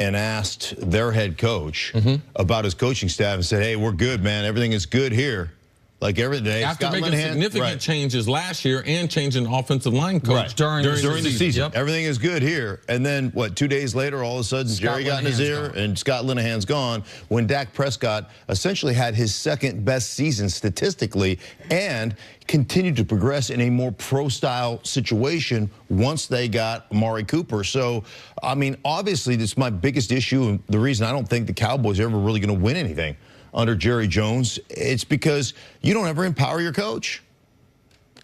and asked their head coach about his coaching staff and said, hey, we're good, man. Everything is good here. Like every day. After making significant changes last year and changing offensive line coach during the season. Yep. Everything is good here. And then, what, 2 days later, all of a sudden, Jerry got in his ear and Scott Linehan's gone when Dak Prescott essentially had his second best season statistically and continued to progress in a more pro-style situation once they got Amari Cooper. So, I mean, obviously, this is my biggest issue and the reason I don't think the Cowboys are ever really going to win anything under Jerry Jones. It's because you don't ever empower your coach.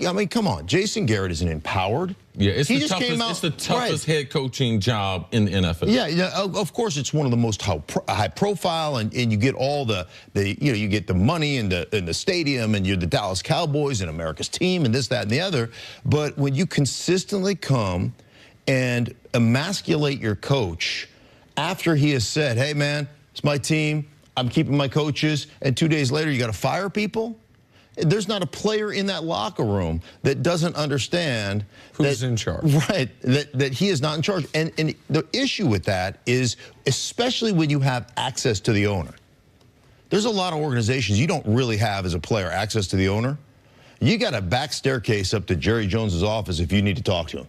I mean, come on. Jason Garrett isn't empowered. Yeah, it's the toughest head coaching job in the NFL. Yeah, of course it's one of the most high profile, and you get all you get the money in the stadium, and you're the Dallas Cowboys and America's team and this, that, and the other. But when you consistently come and emasculate your coach after he has said, hey, man, it's my team, I'm keeping my coaches, and 2 days later you got to fire people? There's not a player in that locker room that doesn't understand who's in charge. Right, that he is not in charge. And the issue with that is, especially when you have access to the owner. There's a lot of organizations you don't really have as a player access to the owner. You got a back staircase up to Jerry Jones's office if you need to talk to him.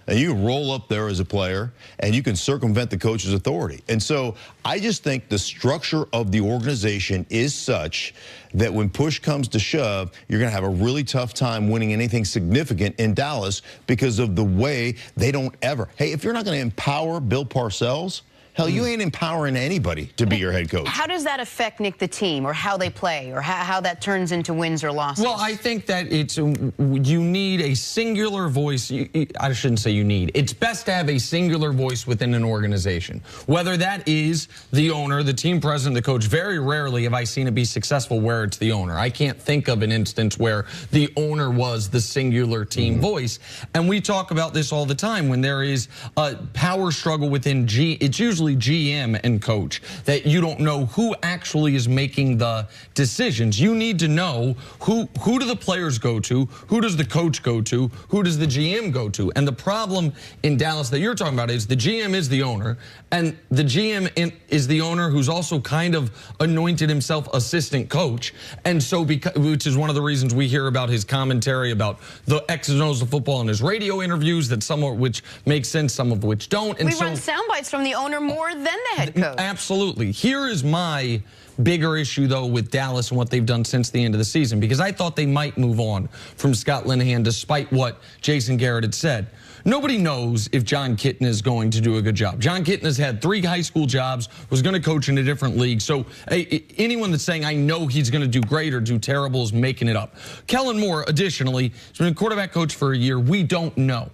And you roll up there as a player, and you can circumvent the coach's authority. And so I just think the structure of the organization is such that when push comes to shove, you're going to have a really tough time winning anything significant in Dallas because of the way they don't ever. Hey, if you're not going to empower Bill Parcells, hell, you ain't empowering anybody to be your head coach. How does that affect, Nick, the team, or how they play, or how that turns into wins or losses? Well, I think that you need a singular voice. I shouldn't say you need. It's best to have a singular voice within an organization, whether that is the owner, the team president, the coach. Very rarely have I seen it be successful where it's the owner. I can't think of an instance where the owner was the singular team voice. And we talk about this all the time when there is a power struggle within it's usually GM and coach, that you don't know who actually is making the decisions. You need to know who do the players go to, who does the coach go to, who does the GM go to. And the problem in Dallas that you're talking about is the GM is the owner, and the GM is the owner who's also kind of anointed himself assistant coach. And so, which is one of the reasons we hear about his commentary about the X's and O's of football in his radio interviews, that some of which make sense, some of which don't. And we run sound bites from the owner more than the head coach. Absolutely. Here is my bigger issue, though, with Dallas and what they've done since the end of the season, because I thought they might move on from Scott Linehan despite what Jason Garrett had said. Nobody knows if Jon Kitna is going to do a good job. Jon Kitna has had 3 high school jobs, was going to coach in a different league. So anyone that's saying, I know he's going to do great or do terrible, is making it up. Kellen Moore, additionally, has been a quarterback coach for a year. We don't know.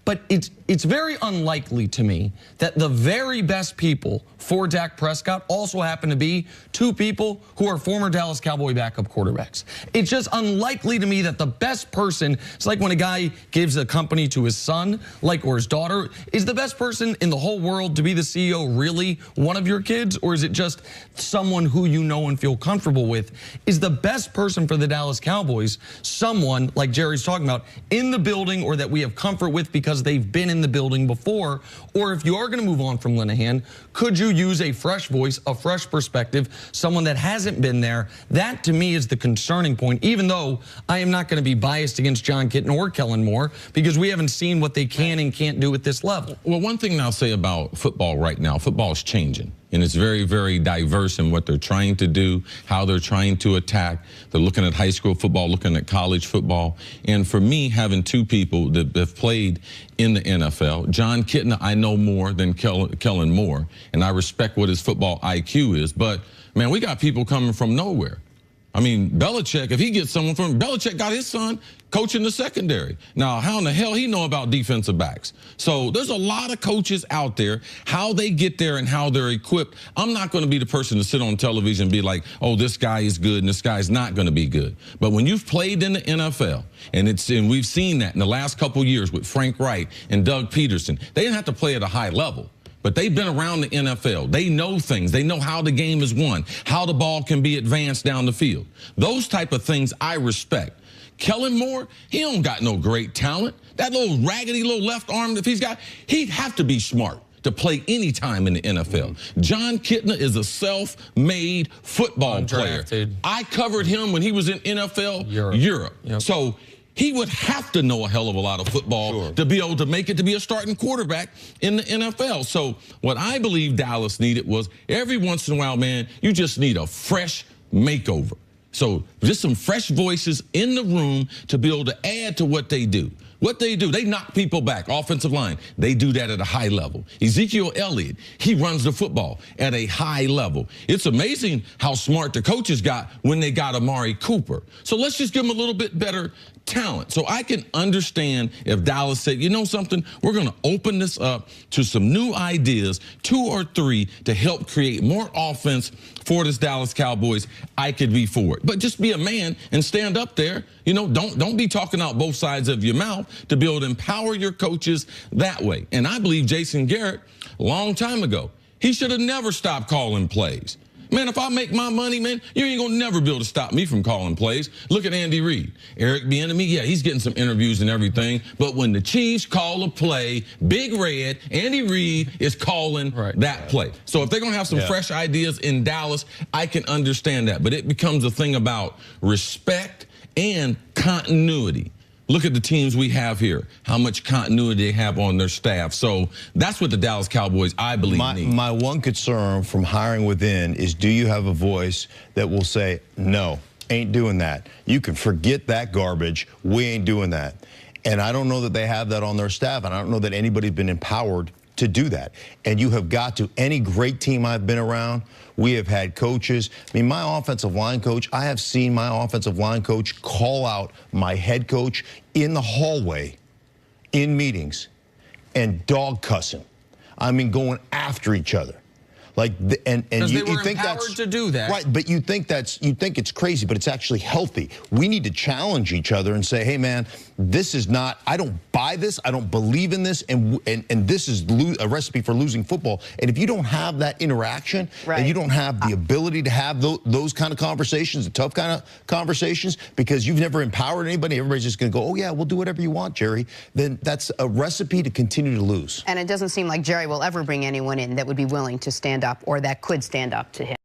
But it's very unlikely to me that the very best people for Dak Prescott also happen to be 2 people who are former Dallas Cowboy backup quarterbacks. It's just unlikely to me that the best person, it's like when a guy gives a company to his son, or his daughter, is the best person in the whole world to be the CEO really one of your kids, or is it just someone who you know and feel comfortable with? Is the best person for the Dallas Cowboys someone, like Jerry's talking about, in the building, or that we have comfort with because they've been in the building before? Or if you are going to move on from Linehan, could you use a fresh voice, a fresh perspective, someone that hasn't been there? That, to me, is the concerning point, even though I am not going to be biased against Jon Kitna or Kellen Moore, because we haven't seen what they can and can't do at this level. Well, one thing I'll say about football right now, football is changing. And it's very, very diverse in what they're trying to do, how they're trying to attack. They're looking at high school football, looking at college football. And for me, having 2 people that have played in the NFL, Jon Kitna, I know more than Kellen Moore, and I respect what his football IQ is. But, man, we got people coming from nowhere. I mean, Belichick, if he gets someone from Belichick, got his son coaching the secondary. Now, how in the hell he know about defensive backs? So there's a lot of coaches out there, how they get there and how they're equipped. I'm not going to be the person to sit on television and be like, oh, this guy is good and this guy's not going to be good. But when you've played in the NFL, and we've seen that in the last couple of years with Frank Wright and Doug Peterson, they didn't have to play at a high level. But they've been around the NFL. They know things. They know how the game is won, how the ball can be advanced down the field. Those type of things I respect. Kellen Moore, he don't got no great talent. That little raggedy little left arm that he's got, he'd have to be smart to play any time in the NFL. John Kitna is a self-made football player. Undrafted. I covered him when he was in NFL Europe. Yep. So he would have to know a hell of a lot of football to be able to make it to be a starting quarterback in the NFL. So what I believe Dallas needed was every once in a while, man, you just need a fresh makeover. So just some fresh voices in the room to be able to add to what they do. What they do, they knock people back, offensive line. They do that at a high level. Ezekiel Elliott, he runs the football at a high level. It's amazing how smart the coaches got when they got Amari Cooper. So let's just give them a little bit better talent. So I can understand if Dallas said, you know something, we're going to open this up to some new ideas, 2 or 3, to help create more offense for this Dallas Cowboys. I could be for it. But just be a man and stand up there. You know, don't be talking out both sides of your mouth, to be able to empower your coaches that way. And I believe Jason Garrett, a long time ago, he should have never stopped calling plays. Man, if I make my money, man, you ain't gonna never be able to stop me from calling plays. Look at Andy Reid. Eric Bieniemy, yeah, he's getting some interviews and everything, but when the Chiefs call a play, Big Red, Andy Reid is calling that play. So if they're gonna have some fresh ideas in Dallas, I can understand that. But it becomes a thing about respect and continuity. Look at the teams we have here, how much continuity they have on their staff. So that's what the Dallas Cowboys, I believe, need. My one concern from hiring within is, do you have a voice that will say, no, ain't doing that. You can forget that garbage. We ain't doing that. And I don't know that they have that on their staff, and I don't know that anybody's been empowered to do that. And you have got to, any great team I've been around, we have had coaches. I mean, my offensive line coach, I have seen my offensive line coach call out my head coach in the hallway in meetings and dog cussing. I mean, going after each other. Like, and you think that's to do that, right? But you think it's crazy, but it's actually healthy. We need to challenge each other and say, "Hey, man, this is not. I don't buy this. I don't believe in this, and this is a recipe for losing football." And if you don't have that interaction, and you don't have the ability to have those kind of conversations, the tough kind of conversations, because you've never empowered anybody, everybody's just going to go, "Oh yeah, we'll do whatever you want, Jerry." Then that's a recipe to continue to lose. And it doesn't seem like Jerry will ever bring anyone in that would be willing to stand up or that could stand up to him.